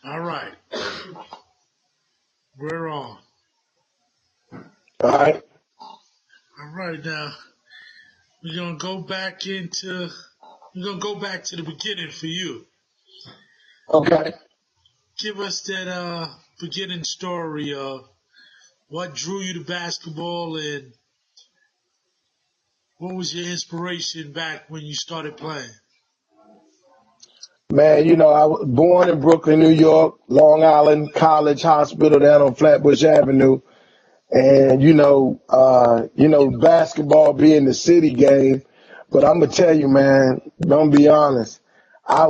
All right, we're on. All right. All right, now we're gonna go back into. We're gonna go back to the beginning for you. Okay. Give us that beginning story of what drew you to basketball and what was your inspiration back when you started playing. Man, I was born in Brooklyn, New York, Long Island College Hospital down on Flatbush Avenue. And, basketball being the city game. But I'm going to tell you, man, don't be honest. I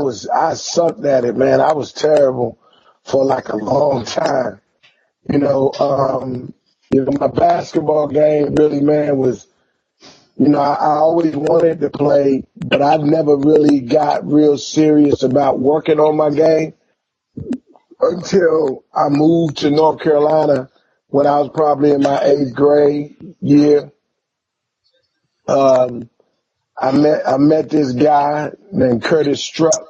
sucked at it, man. I was terrible for like a long time. My basketball game really, man, was, I always wanted to play, but I never really got real serious about working on my game until I moved to North Carolina when I was probably in my 8th grade year. Um, I met this guy named Curtis Struck,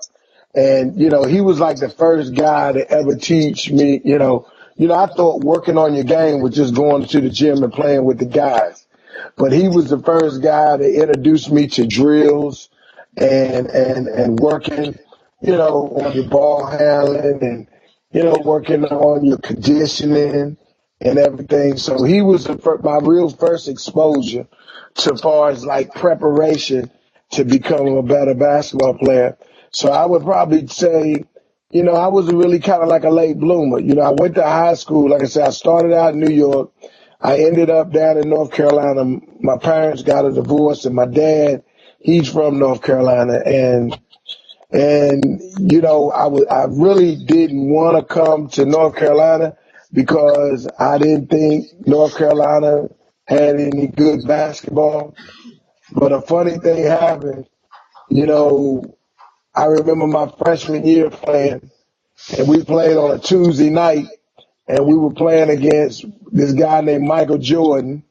and he was like the first guy to ever teach me. I thought working on your game was just going to the gym and playing with the guys, but he was the first guy to introduce me to drills and working, on your ball handling and working on your conditioning and everything. So he was my real first exposure to far as like preparation to become a better basketball player. So I would probably say, I was really kind of like a late bloomer. I went to high school. Like I said, I started out in New York. I ended up down in North Carolina. My parents got a divorce, and my dad, he's from North Carolina, I really didn't want to come to North Carolina because I didn't think North Carolina had any good basketball. But a funny thing happened. You know, I remember my freshman year playing, and we played on a Tuesday night, and we were playing against this guy named Michael Jordan.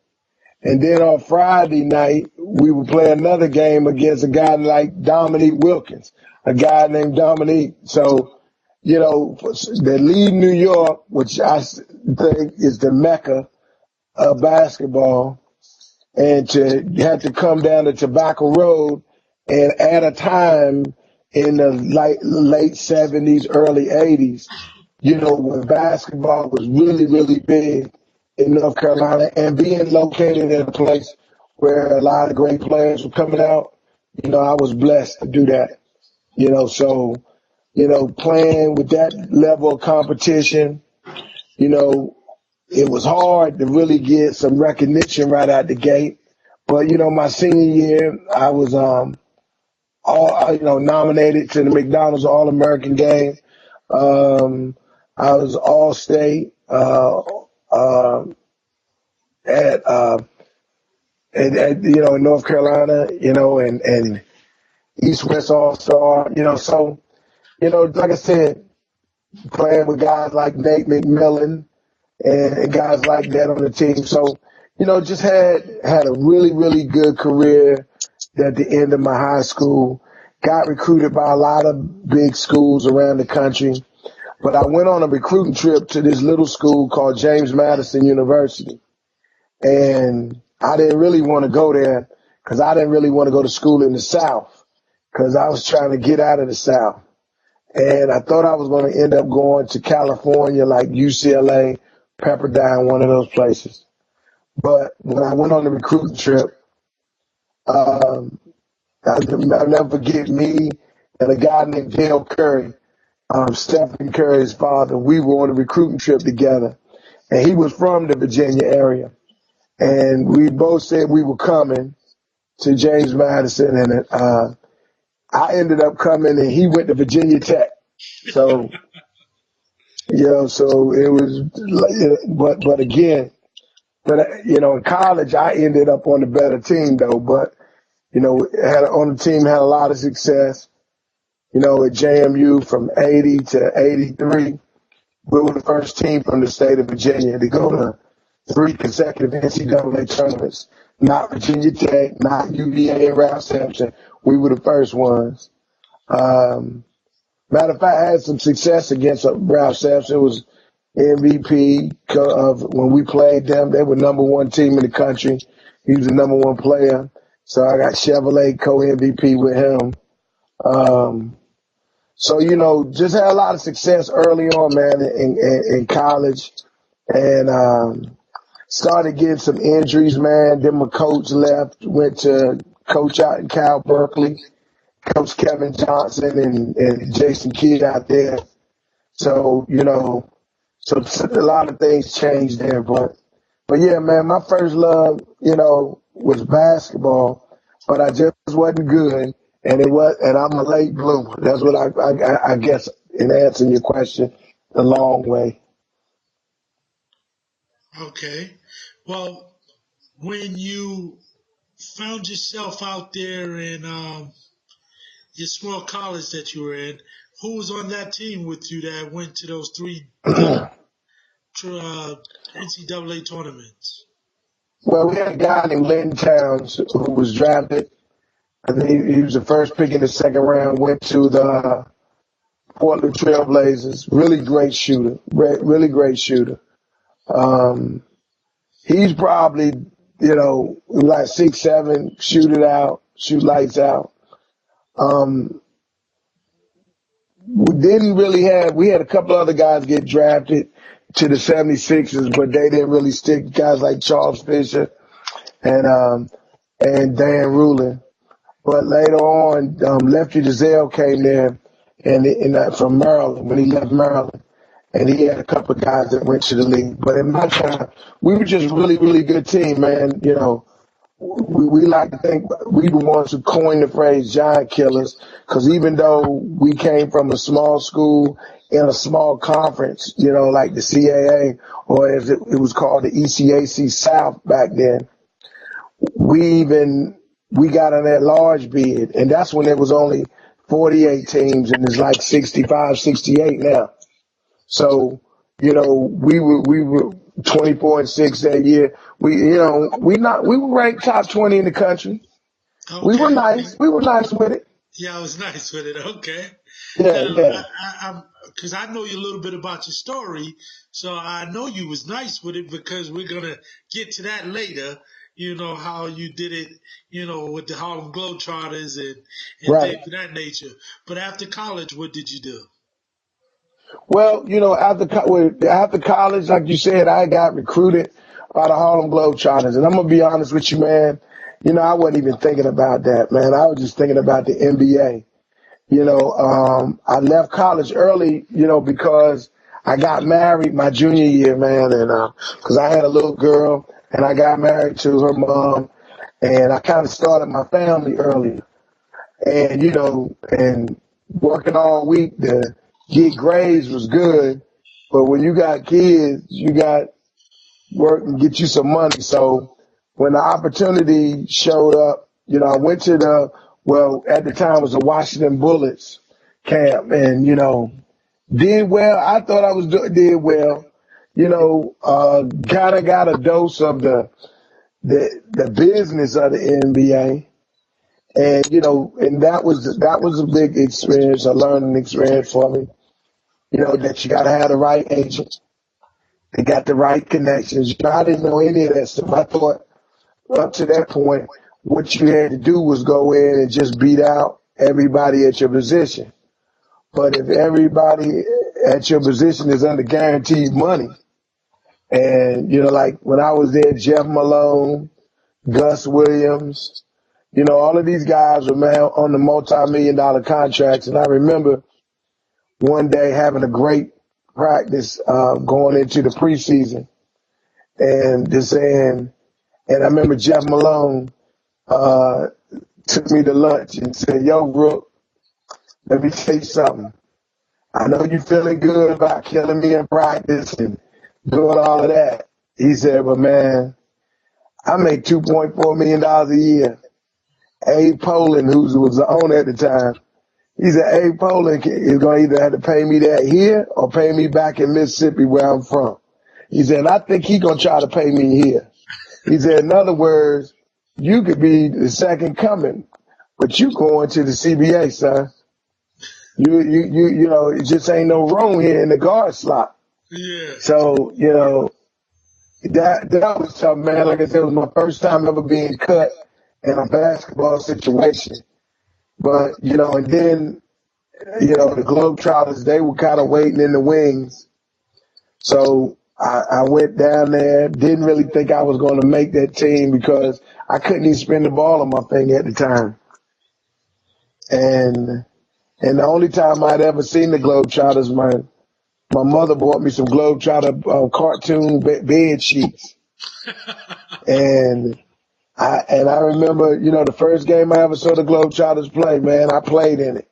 And then on Friday night, we would play another game against a guy like Dominique Wilkins, a guy named Dominique. So, they leave New York, which I think is the mecca of basketball, and to have to come down to Tobacco Road and at a time in the late 70s, early 80s, when basketball was really, really big in North Carolina and being located in a place where a lot of great players were coming out, I was blessed to do that. So, playing with that level of competition, you know, it was hard to really get some recognition right out the gate. But, my senior year, I was, nominated to the McDonald's All-American game. I was All-State, at, in North Carolina, and East-West All-Star, so, like I said, playing with guys like Nate McMillan and guys like that on the team. So, just had a really, really good career at the end of my high school. Got recruited by a lot of big schools around the country. But I went on a recruiting trip to this little school called James Madison University. And I didn't really want to go there because I didn't really want to go to school in the South because I was trying to get out of the South. And I thought I was going to end up going to California, like UCLA, Pepperdine, one of those places. But when I went on the recruiting trip, I'll never forget me and a guy named Dale Curry, Stephen Curry's father. We were on a recruiting trip together, and he was from the Virginia area. And we both said we were coming to James Madison, and I ended up coming, and he went to Virginia Tech. So, so it was, but again, in college, I ended up on the better team though, but, on the team, had a lot of success, at JMU from 80 to 83. We were the first team from the state of Virginia to go to 3 consecutive NCAA tournaments, not Virginia Tech, not UVA and Ralph Sampson. We were the first ones. Matter of fact, I had some success against Ralph Sampson. It was MVP of when we played them. They were number one team in the country. He was the number one player. So I got Chevrolet co-MVP with him. Um, so, just had a lot of success early on, man, in college. And started getting some injuries, man. Then my coach left, went to coach out in Cal Berkeley, Coach Kevin Johnson and Jason Kidd out there. So, so a lot of things changed there. But yeah, man, my first love, was basketball, but I just wasn't good. And I'm a late bloomer. That's what I guess in answering your question, the long way. Okay. Well, when you found yourself out there in your small college that you were in, who was on that team with you that went to those three NCAA tournaments? Well, we had a guy named Lynn Towns who was drafted. I think he was the first pick in the second round, went to the Portland Trailblazers. Really great shooter. Really great shooter. Um, he's probably, like 6'7", shoot it out, shoot lights out. Um, we had a couple other guys get drafted to the 76ers, but they didn't really stick. Guys like Charles Fisher and Dan Rulin. But later on, Lefty Driesell came there from Maryland when he left Maryland. And he had a couple of guys that went to the league. But in my time, we were just really, really good team, man. We like to think we the ones who coined the phrase giant killers, because even though we came from a small school in a small conference, like the CAA, or as it was called the ECAC South back then, we got on that large bid, and that's when there was only 48 teams, and it's like 65, 68 now. So, we were 24-6 that year. We were ranked top 20 in the country. Okay. We were nice. We were nice with it. Yeah, I was nice with it. Okay. Yeah. Because I know you a little bit about your story, so I know you was nice with it because we're gonna get to that later. How you did it, with the Harlem Globetrotters and Right. things of that nature. But after college, what did you do? Well, after college, like you said, I got recruited by the Harlem Globetrotters, and I'm gonna be honest with you, man. I wasn't even thinking about that, man. I was just thinking about the NBA. I left college early, because I got married my junior year, man, and because I had a little girl, and I got married to her mom, and I kind of started my family early, and and working all week to get grades was good, but when you got kids, you got work and get you some money. So when the opportunity showed up, I went to at the time it was the Washington Bullets camp, and did well. I thought I did well. Kind of got a dose of the business of the NBA. And and that was a big experience, a learning experience for me. That you got to have the right agent, they got the right connections. I didn't know any of that stuff. I thought up to that point, what you had to do was go in and just beat out everybody at your position. But if everybody at your position is under guaranteed money, and like when I was there, Jeff Malone, Gus Williams. All of these guys were on the multi-million-dollar contracts. And I remember one day having a great practice going into the preseason and just saying, and I remember Jeff Malone took me to lunch and said, "Yo, Brooke, let me tell you something. I know you're feeling good about killing me in practice and doing all of that." He said, "But man, I make $2.4 million a year. Abe Poland, who was the owner at the time, he said, Abe Poland is going to either have to pay me that here or pay me back in Mississippi where I'm from." He said, "And I think he's going to try to pay me here." He said, "In other words, you could be the second coming, but you going to the CBA, son." It just ain't no room here in the guard slot. Yeah. So, that was tough, man. Like I said, it was my first time ever being cut in a basketball situation. But, and then, the Globetrotters, they were kind of waiting in the wings. So I went down there, didn't really think I was going to make that team because I couldn't even spin the ball on my finger at the time. And the only time I'd ever seen the Globetrotters, my mother bought me some Globetrotter cartoon bed sheets. And I remember, the first game I ever saw the Globetrotters play, man, I played in it.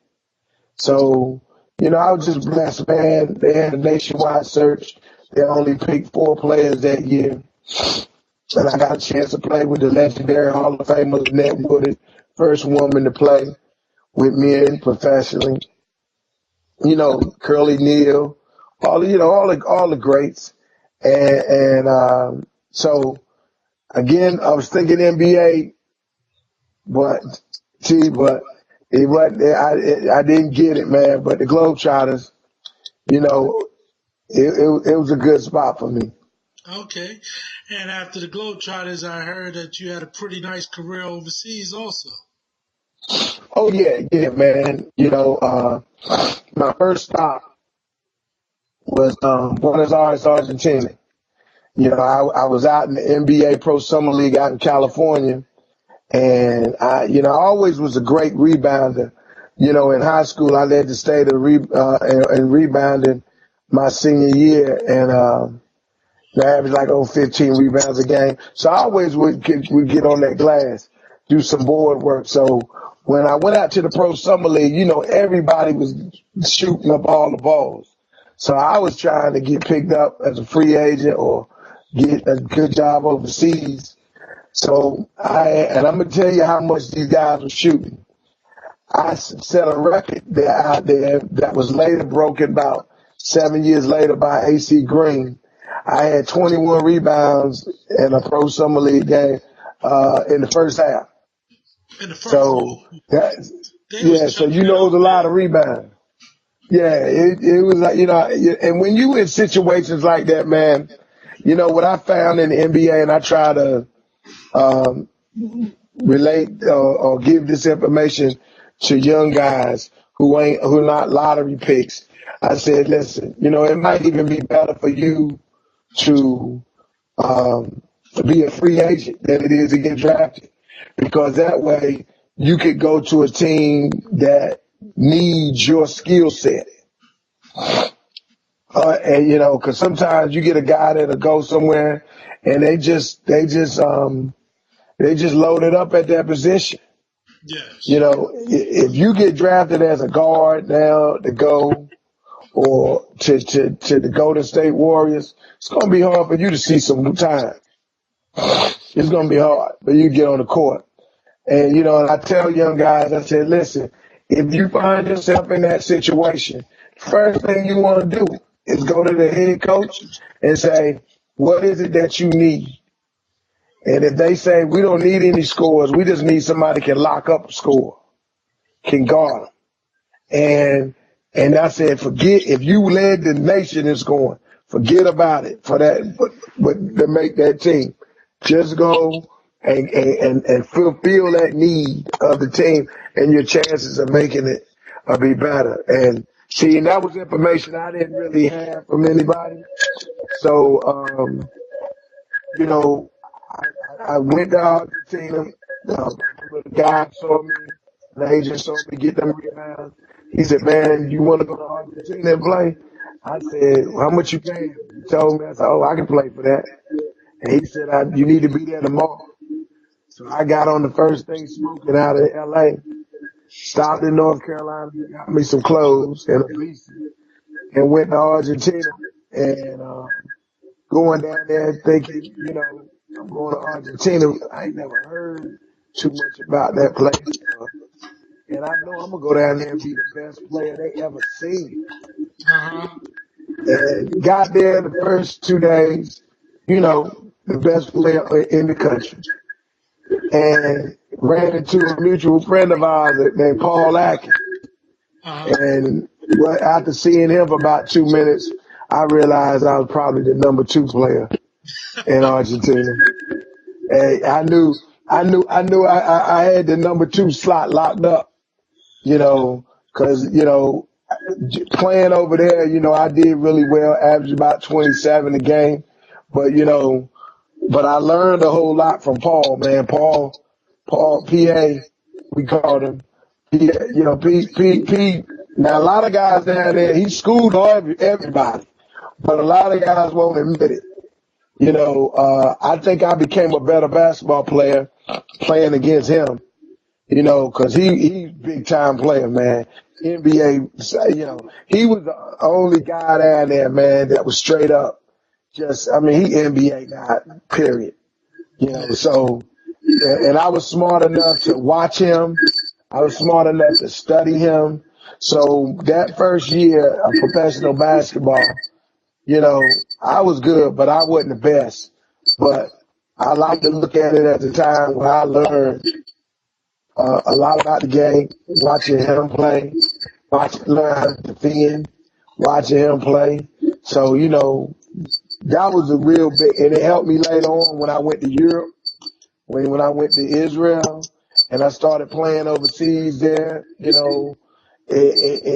So, I was just blessed, man. They had a nationwide search. They only picked 4 players that year. And I got a chance to play with the legendary Hall of Famer, Annette Woodard, first woman to play with men professionally. Curly Neal, all the greats. So again, I was thinking NBA, but it wasn't. I didn't get it, man. But the Globetrotters, it was a good spot for me. Okay. And after the Globetrotters, I heard that you had a pretty nice career overseas also. Oh yeah, man. My first stop was Buenos Aires, Argentina. I was out in the NBA Pro Summer League out in California, and I always was a great rebounder. In high school, I led the state of in rebounding my senior year, and I averaged like 15 rebounds a game. So I always would get on that glass, do some board work. So when I went out to the Pro Summer League, everybody was shooting up all the balls. So I was trying to get picked up as a free agent or get a good job overseas. So and I'm gonna tell you how much these guys were shooting. I set a record that out there that was later broken about 7 years later by AC Green. I had 21 rebounds in a Pro Summer League game in the first half. In the first So that, so it it was a up, lot man. of rebounds. Yeah, it was like, and when you in situations like that, man, what I found in the NBA, and I try to um, relate or give this information to young guys who are not lottery picks. I said, listen, it might even be better for you to be a free agent than it is to get drafted, because that way you could go to a team that needs your skill set. And because sometimes you get a guy that'll go somewhere and they just load it up at that position. Yes. If you get drafted as a guard now to go or to the Golden State Warriors, it's gonna be hard for you to see some time. It's gonna be hard, but you get on the court. And and I tell young guys, I said, listen, if you find yourself in that situation, first thing you want to do is go to the head coach and say, what is it that you need? And if they say, we don't need any scores, we just need somebody can lock up a score, can guard them. And I said, forget, if you led the nation in scoring, forget about it for that, but to make that team. Just go and fulfill that need of the team, and your chances of making it be better. And see, and that was information I didn't really have from anybody. So, you know, I went to Argentina. The guy saw me, the agent saw me get them rebounds. He said, man, you want to go to Argentina and play? I said, well, how much you paying? He told me, I said, oh, I can play for that. And he said, you need to be there tomorrow. So I got on the first thing smoking out of LA, stopped in North Carolina, got me some clothes and a visa, and went to Argentina. And going down there thinking, I'm going to Argentina. I ain't never heard too much about that place. And I know I'm going to go down there and be the best player they ever seen. Uh-huh. And got there the first 2 days, the best player in the country. And ran into a mutual friend of ours named Paul Atkins. Uh-huh. And after seeing him for about 2 minutes, I realized I was probably the number two player in Argentina. And I had the number two slot locked up, cause, playing over there, I did really well, averaged about 27 a game. But, but I learned a whole lot from Paul, man. Paul, PA, we called him. P. Now, a lot of guys down there, he schooled everybody, but a lot of guys won't admit it. I think I became a better basketball player playing against him, cause he's big time player, man. NBA, he was the only guy down there, man, that was straight up he NBA guy, period. So, and I was smart enough to watch him. I was smart enough to study him. So that first year of professional basketball, I was good, but I wasn't the best. But I like to look at it at the time when I learned a lot about the game, watching him play, learn how to defend, watching him play. So, that was a real big, and it helped me later on when I went to Europe, when I went to Israel, and I started playing overseas there. It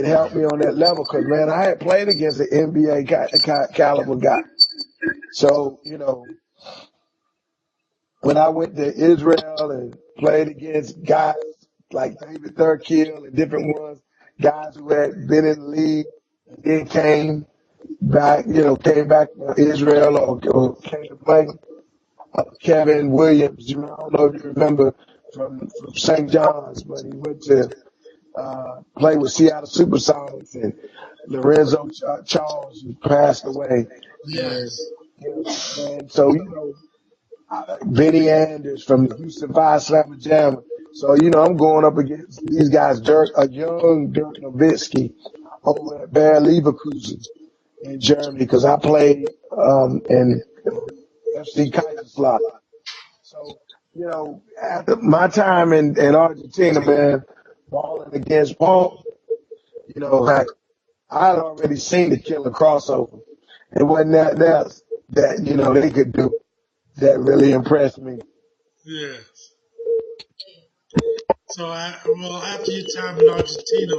helped me on that level because, man, I had played against an NBA caliber guy. So, when I went to Israel and played against guys like David Thurkill and different ones, guys who had been in the league and then came back to Israel or came to play. Kevin Williams, I don't know if you remember from St. John's, but he went to play with Seattle Supersonics, and Lorenzo Charles who passed away. And, Yes. and so, Benny Anders from the Houston Five Slammer Jammer. So, I'm going up against these guys, a young Dirk Nowitzki over at Bayer Leverkusen in Germany because I played in FC Kaiserslautern. So, after my time in Argentina, man, balling against Paul, like I had already seen the killer crossover. It wasn't that else that, they could do that really impressed me. Yes. So, after your time in Argentina,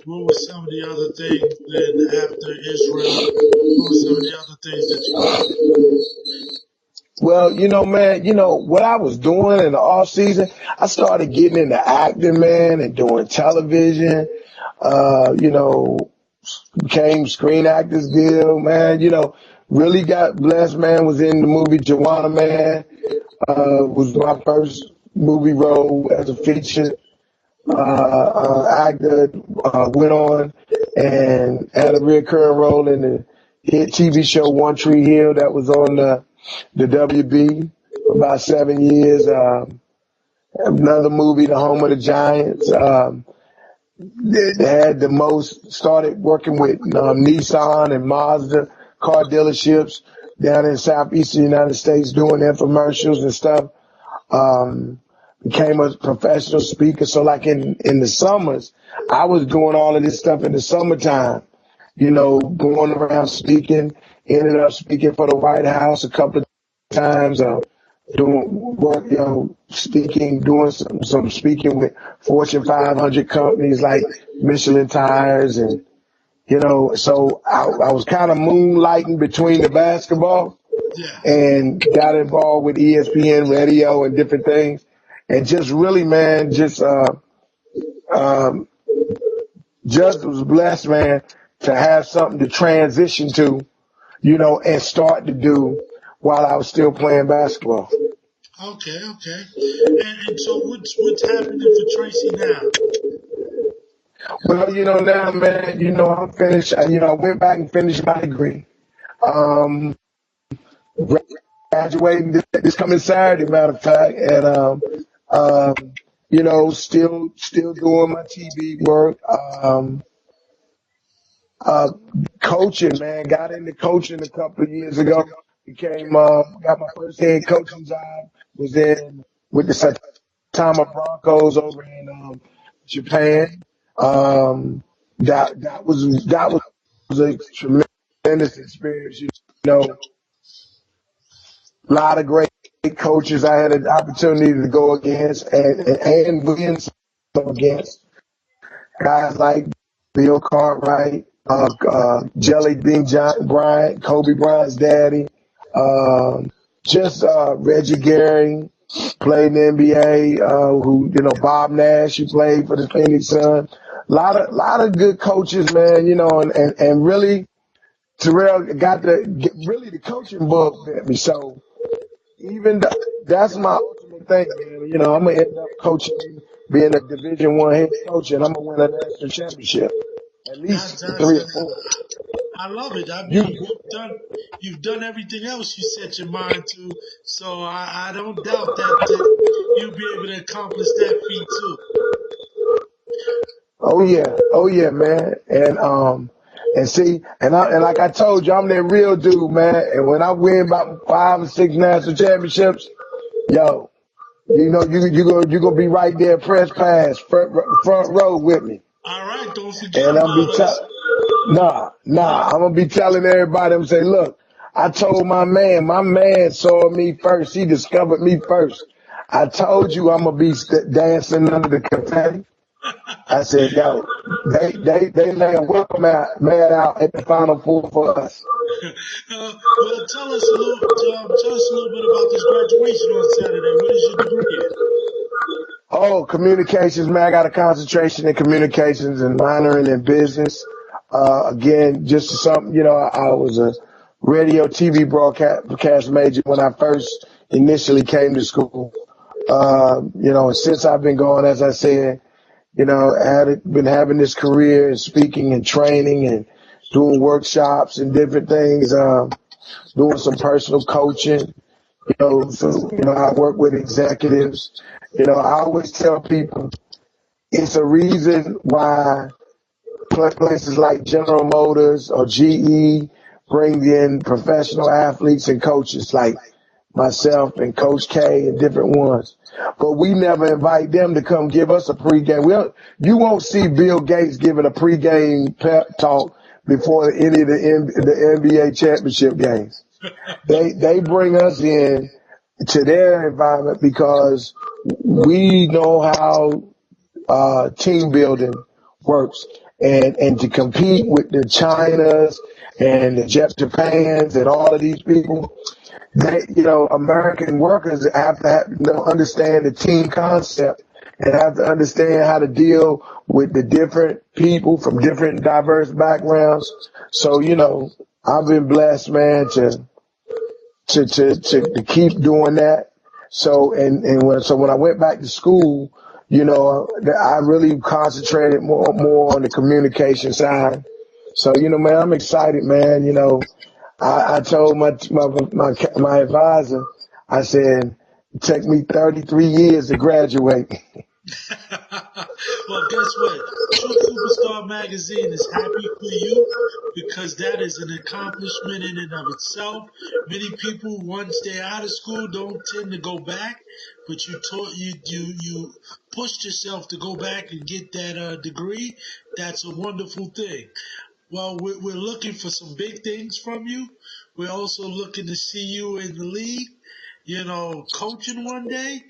what were some of the other things? Then after Israel, what were some of the other things that you did? Well, man, what I was doing in the off season, I started getting into acting, man, and doing television. You know, became Screen Actors Guild, man. Really got blessed, man. Was in the movie Joanna Man. Was my first movie role as a feature actor. Went on and had a recurring role in the hit TV show One Tree Hill that was on the WB for about 7 years. Another movie, The Home of the Giants. They had the most, started working with Nissan and Mazda car dealerships down in southeastern United States doing infomercials and stuff. Became a professional speaker. So like in the summers, I was doing all of this stuff in the summertime, going around speaking, ended up speaking for the White House a couple of times, doing work, speaking, doing some speaking with Fortune 500 companies like Michelin Tires and, so I was kind of moonlighting between the basketball Yes. and got involved with ESPN radio and different things. And just really, man, um, just was blessed, man, to have something to transition to, and start to do while I was still playing basketball. Okay. Okay. And so, what's happening for Tracy now? Well, now, man, I'm finished. I went back and finished my degree. Um, Graduating this coming Saturday, matter of fact, and um, still doing my TV work. Uh, Coaching, man, got into coaching a couple of years ago. Got my first head coaching job. Was in with the Saitama Broncos over in Japan. Um, that was a tremendous experience. Know, a lot of great coaches I had an opportunity to go against and win against guys like Bill Cartwright, Jelly Bean John Bryant, Kobe Bryant's daddy, Reggie Gary played in the NBA. Bob Nash, who played for the Phoenix Suns. A lot of good coaches, man. And really Terrell got really the coaching bug at me. So even that's my ultimate thing, man. I'm gonna end up coaching, being a Division I head coach, and I'm gonna win a national championship, at least That's three or four. I love it. I You, mean, you've done everything else you set your mind to, so I don't doubt that you'll be able to accomplish that feat too. oh yeah, man, and see, and like I told you, I'm that real dude, man. And when I win about 5 or 6 national championships, yo, you gonna be right there, press pass, front row with me, All right, don't forget and I'm be about us. telling. Nah. I'm gonna be telling everybody. I'm say, look, I told my man saw me first. He discovered me first. I told you I'm gonna be dancing under the confetti. I said, yo, they lay a welcome man out at the Final Four for us. Well, tell us a little bit about this graduation on Saturday. What is your degree in? Oh, communications, man. I got a concentration in communications and minoring in business. Again, just something, I was a radio TV broadcast major when I first initially came to school. And since I've been going, as I said, been having this career in speaking and training and doing workshops and different things, doing some personal coaching. I work with executives. I always tell people it's a reason why places like General Motors or GE bring in professional athletes and coaches like myself and Coach K and different ones. But we never invite them to come give us a pregame. You won't see Bill Gates giving a pregame pep talk before any of the NBA championship games. They bring us in to their environment because we know how team building works, and to compete with the Chinas and the Japans and all of these people. American workers have to understand the team concept and have to understand how to deal with the different people from different diverse backgrounds. So, I've been blessed, man, to keep doing that. So, when I went back to school, I really concentrated more on the communication side. So, man, I'm excited, man. I told my advisor, I said, it took me 33 years to graduate. Well, guess what? True Superstar Magazine is happy for you because that is an accomplishment in and of itself. Many people, once they're out of school, don't tend to go back, but you pushed yourself to go back and get that degree. That's a wonderful thing. Well, we're looking for some big things from you. We're also looking to see you in the league, coaching one day.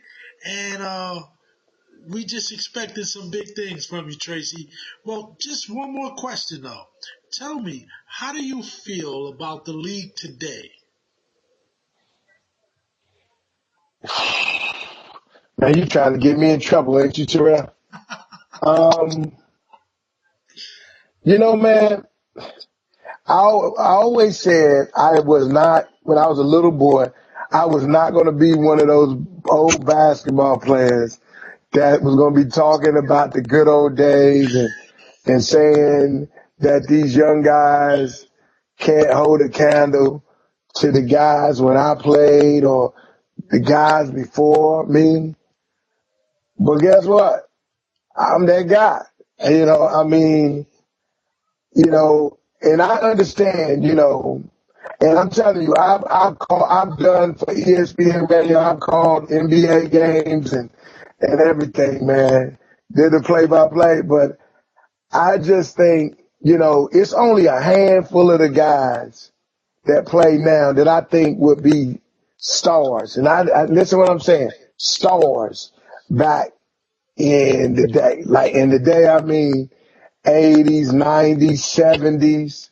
And we just expected some big things from you, Tracy. Well, just one more question, though. Tell me, how do you feel about the league today? Man, you trying to get me in trouble, ain't you, Terrell? Um, man, I always said I was not, when I was a little boy, I was not going to be one of those old basketball players that was going to be talking about the good old days and saying that these young guys can't hold a candle to the guys when I played or the guys before me. But guess what? I'm that guy. I mean, and I understand, and I'm telling you, I've done for ESPN radio, I've called NBA games and everything, man. Did the play by play, but I just think, it's only a handful of the guys that play now that I think would be stars. And I listen to what I'm saying, stars back in the day. Like in the day, I mean, 80s, 90s, 70s,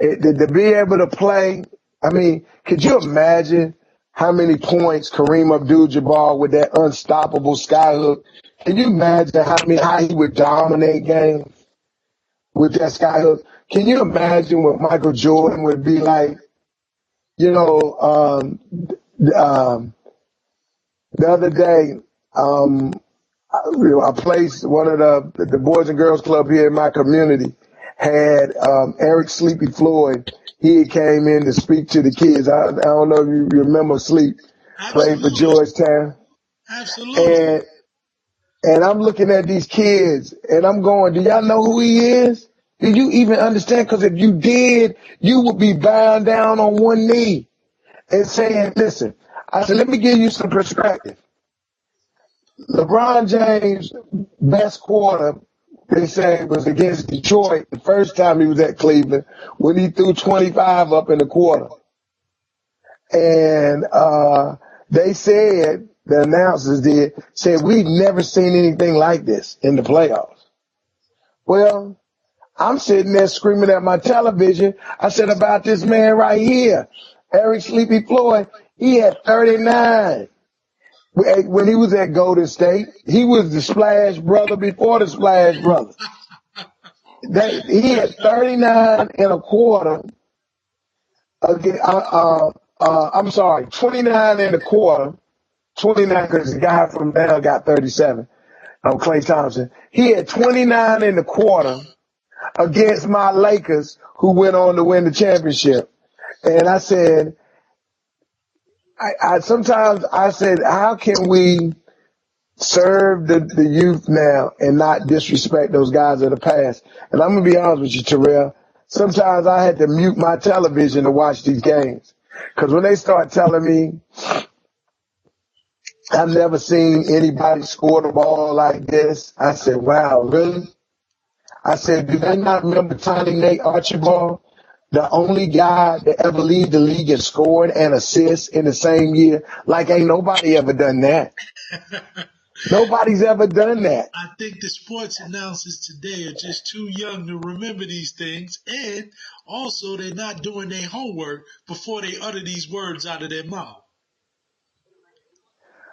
to be able to play. I mean, could you imagine how many points Kareem Abdul-Jabbar with that unstoppable skyhook? Can you imagine how he would dominate games with that skyhook? Can you imagine what Michael Jordan would be like? You know, um, the other day, a place, one of the Boys and Girls Club here in my community had Eric Sleepy Floyd. He came in to speak to the kids. I don't know if you remember Sleep, played for Absolutely. Georgetown. Absolutely. And I'm looking at these kids and I'm going, do y'all know who he is? Do you even understand? Because if you did, you would be bowing down on one knee and saying, listen, I said, let me give you some perspective. LeBron James' best quarter, they say, was against Detroit the first time he was at Cleveland when he threw 25 up in the quarter. And they said, the announcers said, we've never seen anything like this in the playoffs. Well, I'm sitting there screaming at my television. I said about this man right here, Eric Sleepy Floyd, he had 39. When he was at Golden State, he was the Splash Brother before the Splash Brothers. He had 39 and a quarter. I'm sorry, 29 and a quarter. 29 because the guy from now got 37. Klay Thompson. He had 29 and a quarter against my Lakers, who went on to win the championship. And I said, sometimes I said, how can we serve the youth now and not disrespect those guys of the past? And I'm going to be honest with you, Terrell. Sometimes I had to mute my television to watch these games. Because when they start telling me, I've never seen anybody score the ball like this, I said, wow, really? I said, do they not remember Tiny Nate Archibald, the only guy that ever lead the league in scoring and assists in the same year? Like, ain't nobody ever done that. Nobody's ever done that. I think the sports announcers today are just too young to remember these things, and also they're not doing their homework before they utter these words out of their mouth.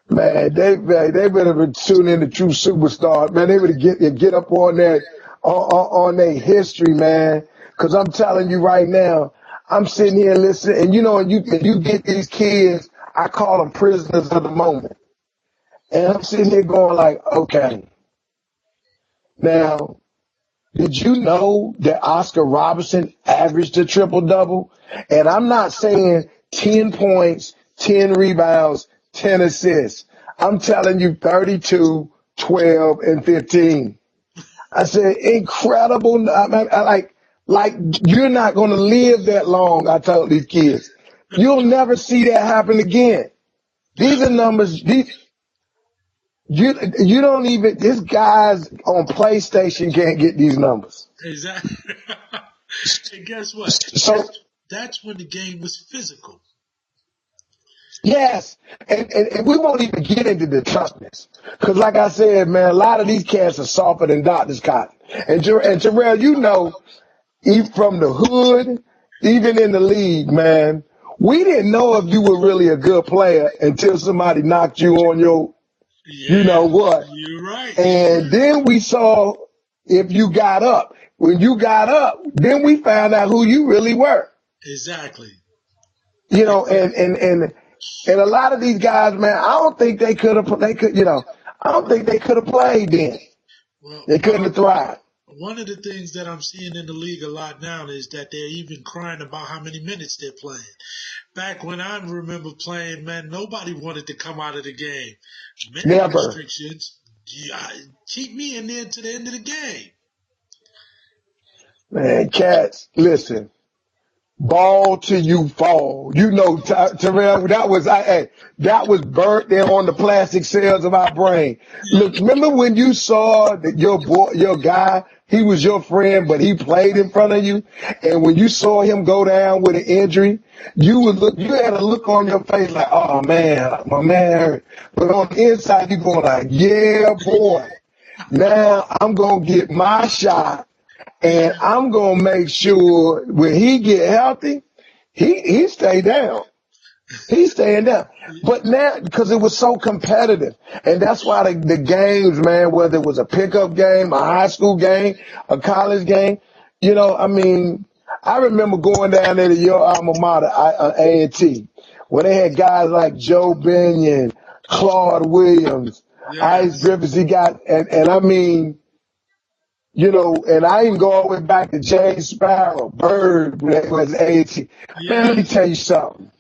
Man, they better be tuning in to True Superstar. Man, they better get up on that on their history, man. Because I'm telling you right now, I'm sitting here listening, and you get these kids. I call them prisoners of the moment, and I'm sitting here going like, okay, now, did you know that Oscar Robertson averaged a triple-double? And I'm not saying 10 points, 10 rebounds, 10 assists. I'm telling you 32, 12, and 15. I said, incredible. Like you're not going to live that long, I told these kids. You'll never see that happen again. These are numbers. You don't even, this guys on PlayStation can't get these numbers. Exactly. And guess what? So That's when the game was physical. yes, and we won't even get into the toughness because, like I said, man, a lot of these cats are softer than doctor's cotton. And Terrell, even from the hood, even in the league, man, we didn't know if you were really a good player until somebody knocked you on your, you Yeah, know what. you're right. And then we saw if you got up. When you got up, then we found out who you really were. Exactly. And a lot of these guys, man, I don't think they could have. I don't think they could have played then. Well, They couldn't have thrived. one of the things that I'm seeing in the league a lot now is that they're even crying about how many minutes they're playing. Back when I remember playing, man, nobody wanted to come out of the game. Minute Never. restrictions, keep me in there to the end of the game. Man, cats, listen. ball till you fall. You know, Terrell, that was burnt there on the plastic cells of our brain. Look, remember when you saw that your guy, he was your friend, but he played in front of you, and when you saw him go down with an injury, you had a look on your face like, oh man, my man hurt. But on the inside, you going like, yeah, boy. Now I'm gonna get my shot. And I'm gonna make sure when he get healthy, he stay down. He's staying down. But now, because it was so competitive, and that's why the games, man, whether it was a pickup game, a high school game, a college game, you know, I mean, I remember going down there to your alma mater, A&T, where they had guys like Joe Binion, Claude Williams, Ice Griffiths. And I mean, you know, and I even go all the way back to James Sparrow, Bird, when it was A&T. Man, let me tell you something.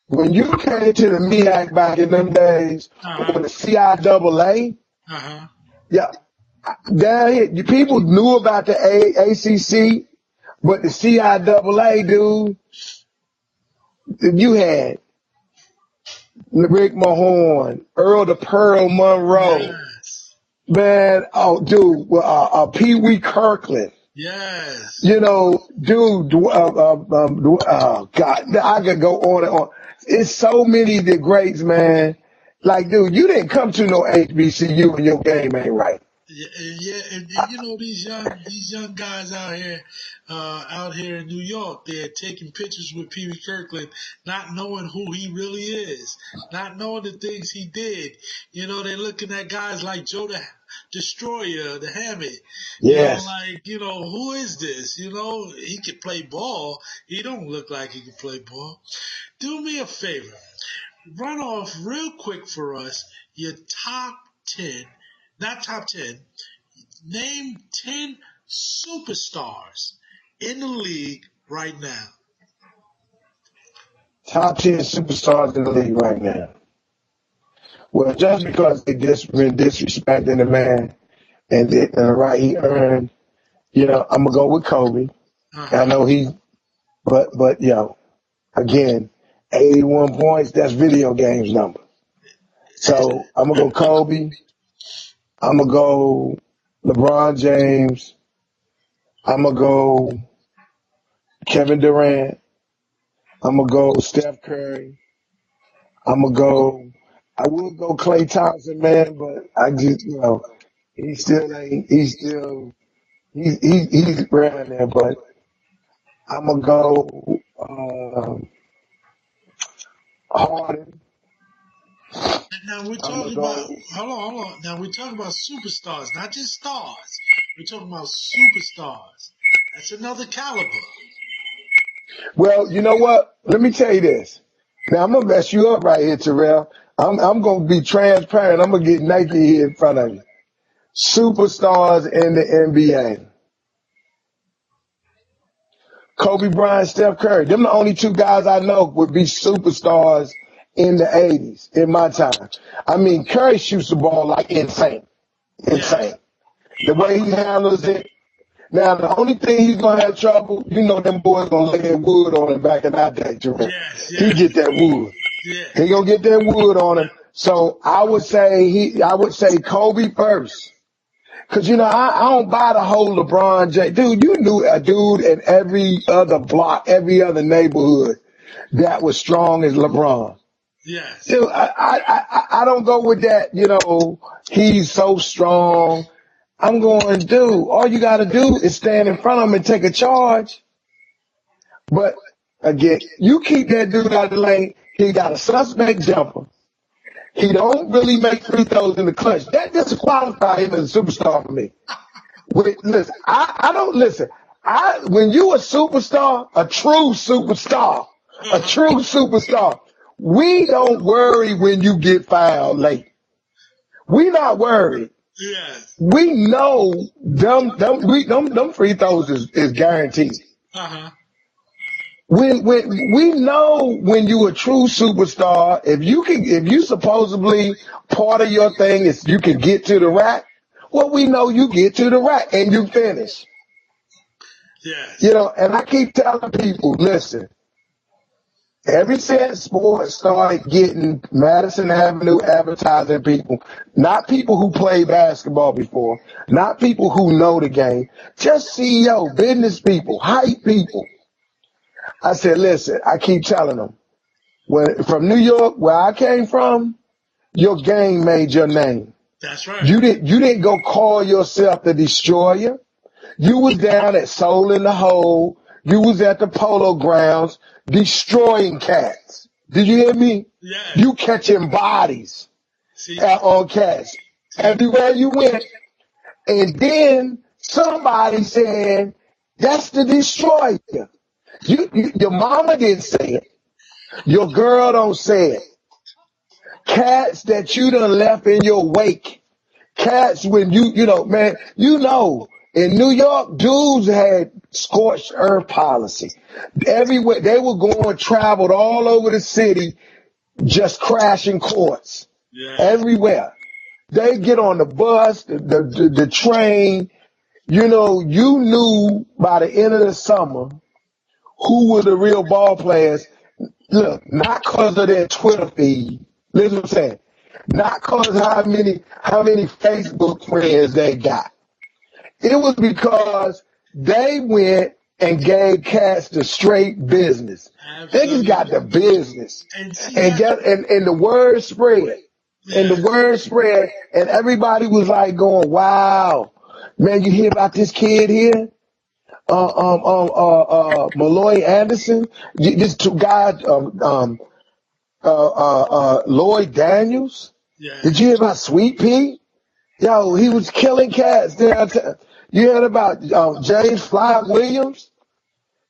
When you came to the MEAC back in them days, or the CIAA, yeah, down here, people knew about the ACC, but the CIAA, dude, you had Rick Mahorn, Earl the Pearl Monroe, man, oh, dude, Pee Wee Kirkland. Yes. You know, dude, God, I could go on and on. It's so many of the greats, man. Like, dude, you didn't come to no HBCU and your game ain't right. And you know these young guys out here in New York, they're taking pictures with Pee Wee Kirkland, not knowing who he really is, not knowing the things he did. You know, they're looking at guys like Joe the Destroyer, the Hammett. Yes. You know, who is this? You know, he can play ball. He don't look like he can play ball. Do me a favor. Run off real quick for us your top 10, not top 10, name 10 superstars in the league right now. Top 10 superstars in the league right now. Well, just because they been disrespecting the man and the right he earned, you know, I'm going to go with Kobe. I know but yo, again, 81 points, that's video games number. So I'm going to go Kobe. I'm going to go LeBron James. I'm going to go Kevin Durant. I'm going to go Steph Curry. I would go Klay Thompson, man, but I just, you know, he's around there, but I'm going to go Harden. Now we're talking about hold on. Now we're talking about superstars, not just stars. We're talking about superstars. That's another caliber. Well, you know what? Let me tell you this. Now I'm gonna mess you up right here, Terrell. I'm gonna be transparent. I'm gonna get naked here in front of you. Superstars in the NBA. Kobe Bryant, Steph Curry. Them the only two guys I know would be superstars in the 80s, in my time. I mean, Curry shoots the ball like insane. Insane. The way he handles it. Now, the only thing he's going to have trouble, you know, them boys going to lay that wood on him back in that day, Jerome. He get that wood. He going to get that wood on him. So I would say Kobe first. Cause you know, I don't buy the whole LeBron James. Dude, you knew a dude in every other block, every other neighborhood that was strong as LeBron. Yes. Dude, I don't go with that, you know, he's so strong. I'm going, dude, all you got to do is stand in front of him and take a charge. But again, you keep that dude out of the lane. He got a suspect jumper. He don't really make free throws in the clutch. That disqualifies him as a superstar for me. Listen, I don't listen. When you a superstar, a true superstar, we don't worry when you get fouled late. We not worried. Yes. We know them free throws is guaranteed. When we know when you a true superstar, if you supposedly part of your thing is you can get to the rack, well, we know you get to the rack and you finish. Yes. You know, and I keep telling people, listen, ever since sports started getting Madison Avenue advertising people, not people who played basketball before, not people who know the game, just CEO, business people, hype people. I said, listen, I keep telling them, from New York, where I came from, your game made your name. That's right. You didn't go call yourself the destroyer. You was down at Soul in the Hole. You was at the Polo Grounds destroying cats. Did you hear me? Yeah. You catching bodies on cats everywhere you went. And then somebody said, that's the destroyer. Your mama didn't say it. Your girl don't say it. Cats that you done left in your wake. Cats when you know, man, in New York, dudes had scorched earth policy. Everywhere they were going, traveled all over the city, just crashing courts. Yeah. Everywhere. They get on the bus, the train. You know, you knew by the end of the summer who were the real ball players. Look, not because of their Twitter feed. Listen what I'm saying. Not because how many Facebook friends they got. It was because they went and gave cats the straight business. They just got the business. And the word spread. Yeah. And the word spread. And everybody was like going, wow, man, you hear about this kid here? Malloy Anderson, this guy, Lloyd Daniels. Yeah. Did you hear about Sweet Pea? Yo, he was killing cats. You heard about James Fly Williams?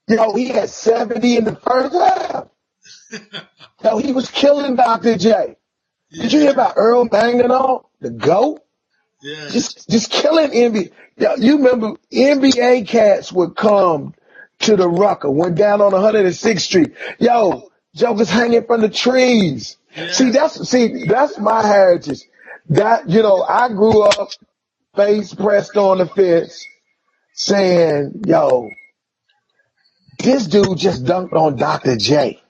Yo, he had 70 in the first half. Yo, he was killing Dr. J. Yeah. Did you hear about Earl Manganall, the GOAT? Yeah. Just killing NBA. Yo, you remember NBA cats would come to the Rucker, went down on 106th Street. Yo, jokers hanging from the trees. Yeah. See, that's my heritage. That, I grew up face pressed on the fence saying, yo, this dude just dunked on Dr. J.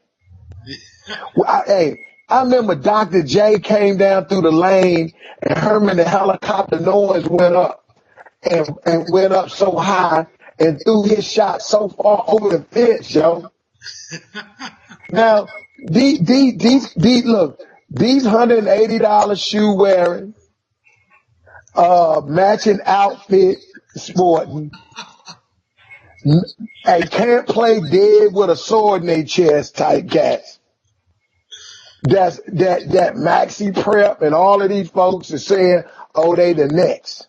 I remember Dr. J came down through the lane and Herman the helicopter noise went up and went up so high and threw his shot so far over the fence, yo. Now, these $180 shoe wearing, matching outfit sporting, can't play dead with a sword in their chest type cats. That Maxi Prep and all of these folks are saying, oh, they the next.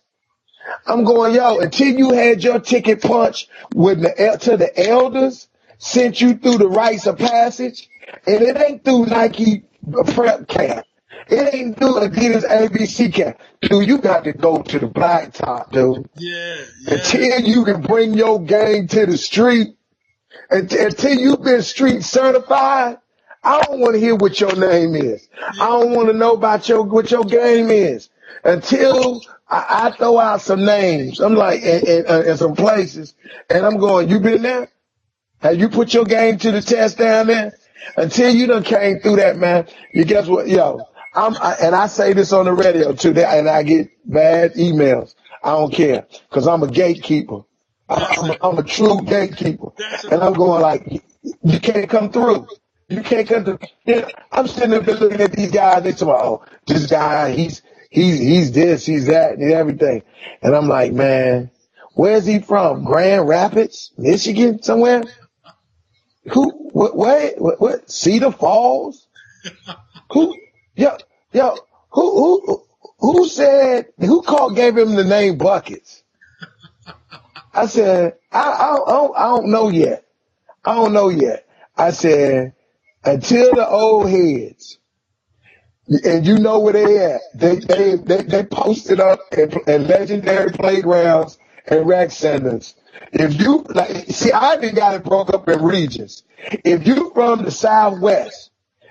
I'm going, yo, until you had your ticket punched to the elders, sent you through the rites of passage, and it ain't through Nike Prep Camp. It ain't through Adidas ABC Camp. Dude, you got to go to the blacktop, dude. Yeah. Until you can bring your game to the street, until you've been street certified, I don't want to hear what your name is. I don't want to know about what your game is. Until I throw out some names. I'm like, in some places, and I'm going, you been there? Have you put your game to the test down there? Until you done came through that, man, you guess what? Yo, and I say this on the radio too, and I get bad emails. I don't care, because I'm a gatekeeper. I'm a true gatekeeper. And I'm going like, you can't come through. You can't come through. I'm sitting there looking at these guys, they say, oh, this guy, he's this, he's that, and everything. And I'm like, man, where's he from? Grand Rapids, Michigan, somewhere? What? Cedar Falls? Who gave him the name Buckets? I said, I don't know yet. I said, until the old heads, and you know where they at, they posted up in legendary playgrounds and rec centers. If you I even got it broke up in regions. If you from the Southwest,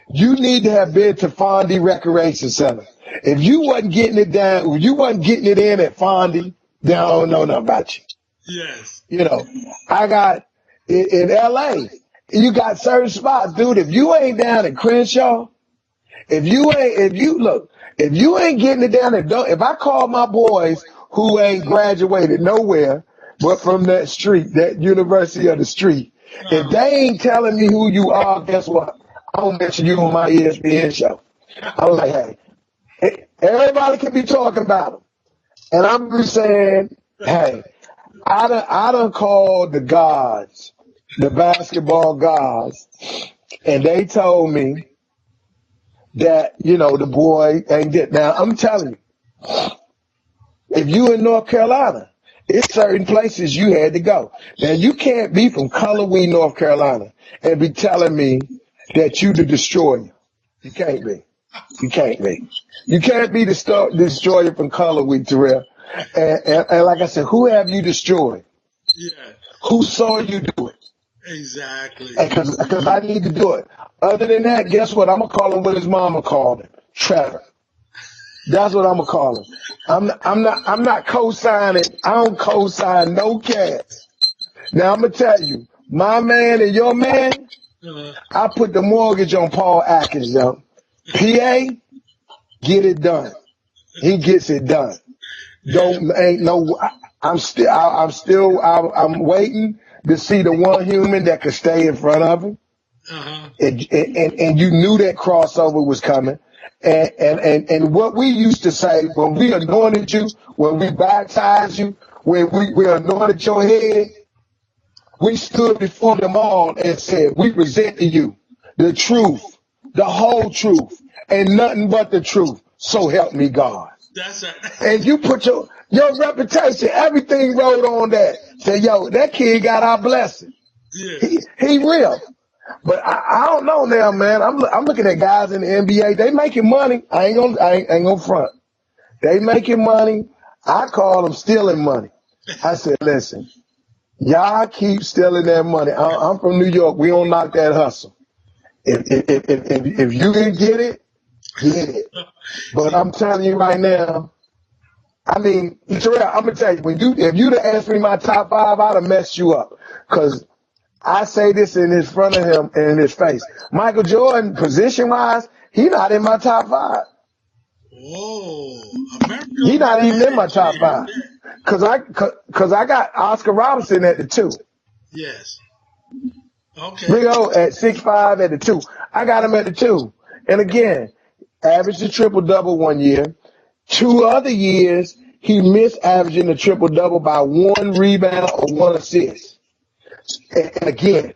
you need to have been to Fondy Recreation Center. If you wasn't getting it down, if you wasn't getting it in at Fondy, then I don't know nothing about you. Yes. You know, I got in LA, you got certain spots, dude. If you ain't down at Crenshaw, if you ain't getting it down at, if I call my boys who ain't graduated nowhere but from that street, that University of the Street, if they ain't telling me who you are, guess what? I'm gonna mention you on my ESPN show. I was like, hey, everybody can be talking about them, and I'm just saying, hey, I done called the gods, the basketball gods, and they told me that, the boy ain't get. Now, I'm telling you, if you in North Carolina, it's certain places you had to go. Now, you can't be from Colorway, North Carolina, and be telling me that you the destroyer. You can't be. You can't be. You can't be the destroyer from Colorway, Terrell. And like I said, who have you destroyed? Yeah. Who saw you do it? Exactly. Because I need to do it. Other than that, guess what? I'm gonna call him what his mama called him, Trevor. That's what I'm gonna call him. I'm not co-signing. I don't co-sign no cats. Now I'm gonna tell you, my man and your man, I put the mortgage on Paul Atkins, yo. PA, get it done. He gets it done. Ain't no. I'm waiting to see the one human that could stay in front of him. And you knew that crossover was coming. And what we used to say when we anointed you, when we baptized you, when we anointed your head, we stood before them all and said, we present to you the truth, the whole truth, and nothing but the truth. So help me God. That's it. And you put your reputation, everything wrote on that. Say, yo, that kid got our blessing. Yeah. He real. But I don't know now, man. I'm looking at guys in the NBA. They making money. I ain't gonna front. They making money. I call them stealing money. I said, listen, y'all keep stealing that money. I'm from New York. We don't knock that hustle. If you can get it, get it. But I'm telling you right now, I mean, Terrell, I'm gonna tell you, if you'd have asked me my top five, I'd have messed you up. Cause I say this in front of him and in his face. Michael Jordan, position wise, he not in my top five. Whoa, America. He not even in my top five. Cause I got Oscar Robertson at the 2. Yes. Okay. Rio at 6'5" at the 2. I got him at the 2. And again, averaged a triple-double one year. 2 other years, he missed averaging a triple-double by 1 rebound or 1 assist. And again,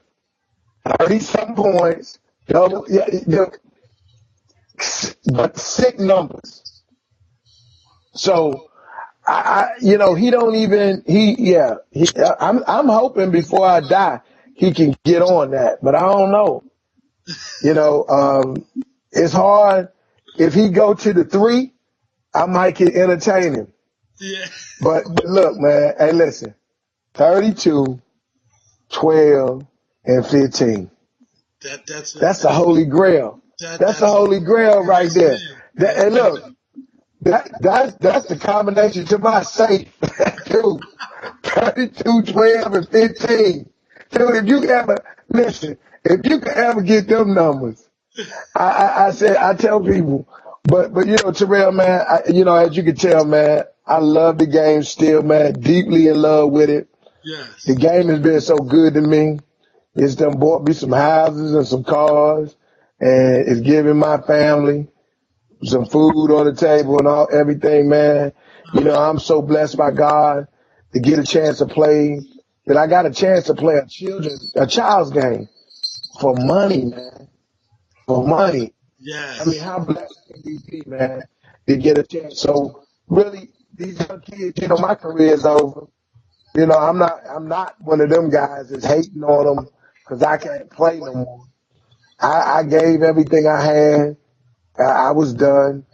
30-something points, but sick numbers. So, he don't even, I'm hoping before I die, he can get on that, but I don't know. It's hard. If he go to the 3, I might get entertaining. Yeah. But look, man, hey, listen, 32, 12, and 15. That's the holy grail. That's the holy grail right there. And look, that's the combination to my safe, dude. 32, 12, and 15. Dude, if you can ever get them numbers, I tell people, but Terrell, man, as you can tell, man, I love the game still, man, deeply in love with it. Yes. The game has been so good to me. It's done bought me some houses and some cars, and it's giving my family some food on the table and everything, man. I'm so blessed by God to get a chance to play, that I got a chance to play a child's game for money, man. For money. Yes. I mean, how blessed can you be, man, to get a chance? So really, these young kids, my career is over. I'm not one of them guys that's hating on them because I can't play no more. I gave everything I had. I was done.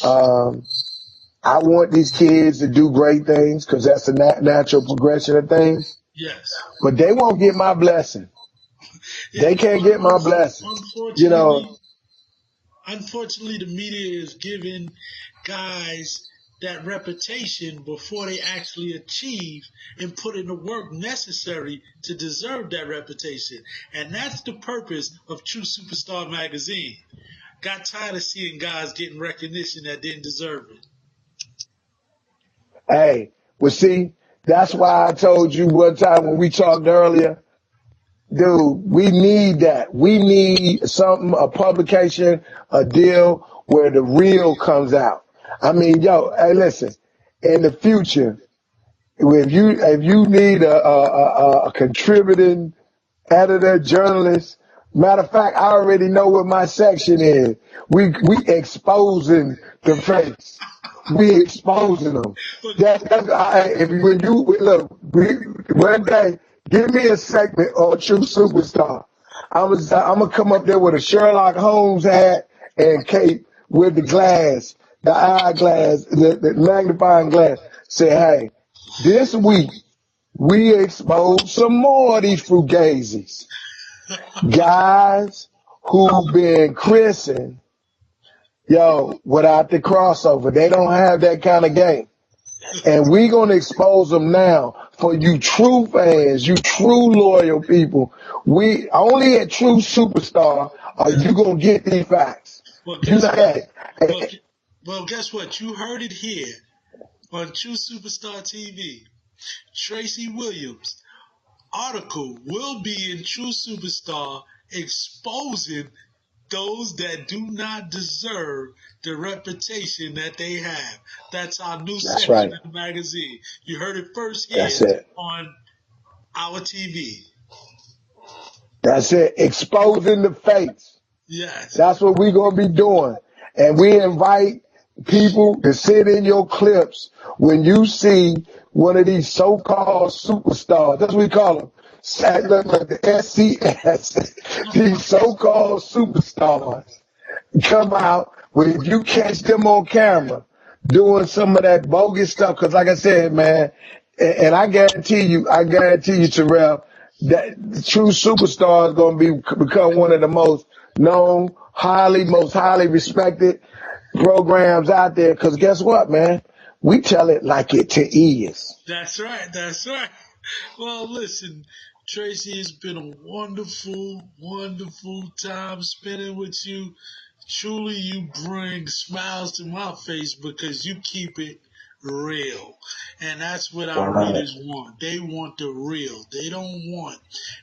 I want these kids to do great things because that's a natural progression of things. Yes. But they won't get my blessing. They can't get my blessing. Unfortunately, the media is giving guys that reputation before they actually achieve and put in the work necessary to deserve that reputation. And that's the purpose of True Superstar Magazine. Got tired of seeing guys getting recognition that didn't deserve it. Hey, well, see, that's why I told you one time when we talked earlier, dude, we need that. We need something, a publication, a deal where the real comes out. I mean, yo, hey, listen, in the future, if you need a contributing editor, journalist, matter of fact, I already know what my section is. We exposing the fakes. We exposing them. If when you look, one day, give me a segment on True Superstar. I'm gonna come up there with a Sherlock Holmes hat and cape with the glass, the eyeglass, the magnifying glass. Say, hey, this week we exposed some more of these fugazis, guys who've been christened, yo, without the crossover. They don't have that kind of game. And we're going to expose them now for you true fans, you true loyal people. We only at True Superstar are you going to get these facts. Well, You guess know what? that. Well, guess what? You heard it here on True Superstar TV. Tracy Williams article will be in True Superstar exposing those that do not deserve the reputation that they have. That's our new That's section right. in the magazine. You heard it first here That's it. on our TV. That's it. Exposing the fakes. Yes. That's what we're going to be doing. And we invite people to sit in your clips when you see one of these so-called superstars. That's what we call them. Look like the SCS. These so-called superstars come out when you catch them on camera doing some of that bogus stuff. Because like I said, man, and I guarantee you, Terrell, that the True Superstar is going to become one of the most known, most highly respected programs out there. Because guess what, man? We tell it like it to is. That's right. That's right. Well, listen, Tracy, it's been a wonderful, wonderful time spending with you. Truly, you bring smiles to my face because you keep it real. And that's what our readers want. They want the real. They don't want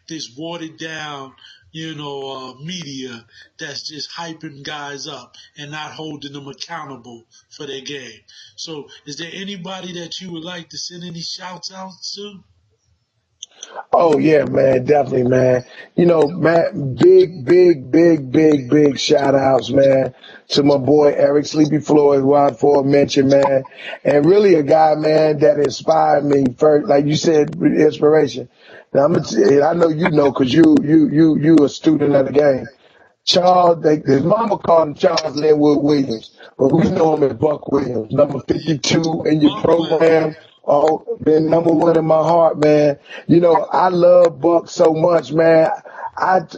this watered down, media that's just hyping guys up and not holding them accountable for their game. So, is there anybody that you would like to send any shouts out to? Oh yeah, man, definitely, man. Man, big shout outs, man, to my boy Eric Sleepy Floyd, who I mentioned, man, and really a guy, man, that inspired me first, like you said, inspiration. Now I know you know, cause you a student of the game. His mama called him Charles Linwood Williams, but we know him as Buck Williams, number 52 in your program. Oh, been number one in my heart, man. I love Buck so much, man.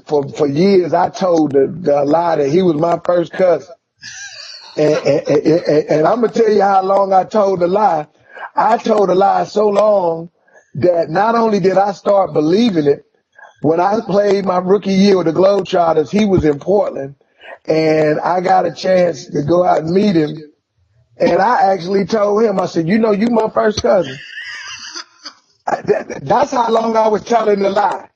For years I told the lie that he was my first cousin, and I'm gonna tell you how long I told the lie. I told the lie so long that not only did I start believing it, when I played my rookie year with the Globetrotters, he was in Portland, and I got a chance to go out and meet him. And I actually told him, I said, you my first cousin. That's how long I was telling the lie.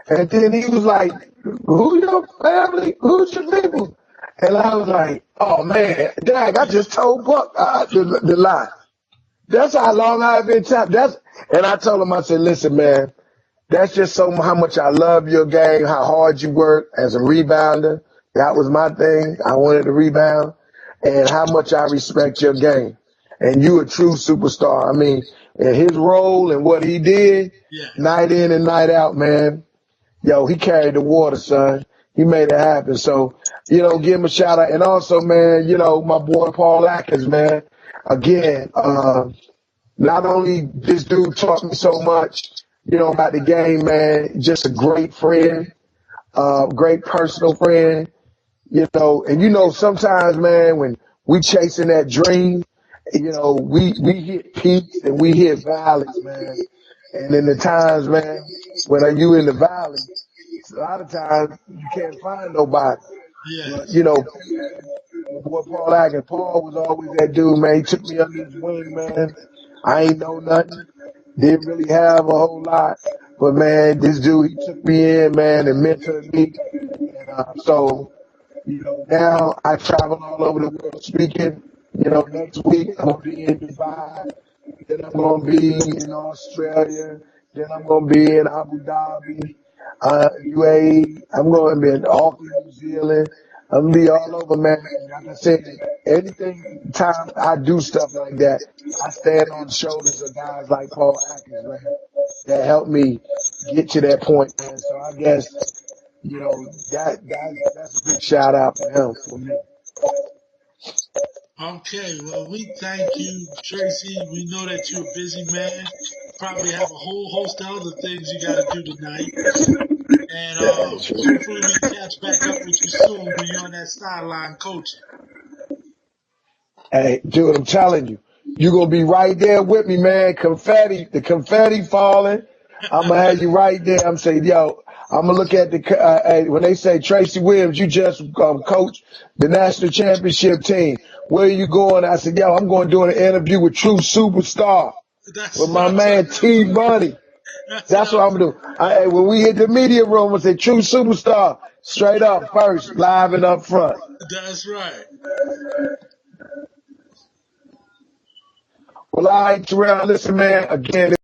And then he was like, who's your family? Who's your people? And I was like, oh, man, dang, I just told Buck the lie. That's how long I've been telling. And I told him, I said, listen, man, that's just how much I love your game, how hard you work as a rebounder. That was my thing. I wanted to rebound. And how much I respect your game. And you a true superstar. I mean, and his role and what he did, night in and night out, man. Yo, he carried the water, son. He made it happen. So, give him a shout out. And also, man, my boy Paul Atkins, man. Again, not only this dude taught me so much, about the game, man, just a great friend, great personal friend. And sometimes, man, when we chasing that dream we hit peaks and we hit valleys, man. And in the times, man, when you in the valley, a lot of times you can't find nobody. But Yes. my boy Paul Atkins, Paul was always that dude, man. He took me under his wing, man. I ain't know nothing, didn't really have a whole lot, but man, this dude, he took me in, man, and mentored me. And so now I travel all over the world speaking. Next week I'm gonna be in Dubai, then I'm gonna be in Australia, then I'm gonna be in Abu Dhabi, UAE. I'm gonna be in Auckland, New Zealand. I'm gonna be all over, man. And like I said, anything time I do stuff like that, I stand on the shoulders of guys like Paul Atkins, man, that helped me get to that point, man. So I guess that's a big shout out to him for me. Okay, well, we thank you, Tracy. We know that you're a busy man. Probably have a whole host of other things you got to do tonight. And Yeah, sure. hopefully we catch back up with you soon when you're on that sideline coaching. Hey, dude, I'm telling you, you're gonna be right there with me, man. The confetti falling. I'm gonna have you right there. I'm saying, yo, I'm gonna look at when they say Tracy Williams, you just coach the national championship team. Where are you going? I said, yo, I'm going to do an interview with True Superstar with my That's man T Money. that's what That's I'm what I'm gonna do. When we hit the media room, I say True Superstar, straight up first, live and up front. that's right. Well, all right, Terrell, listen, man. Again.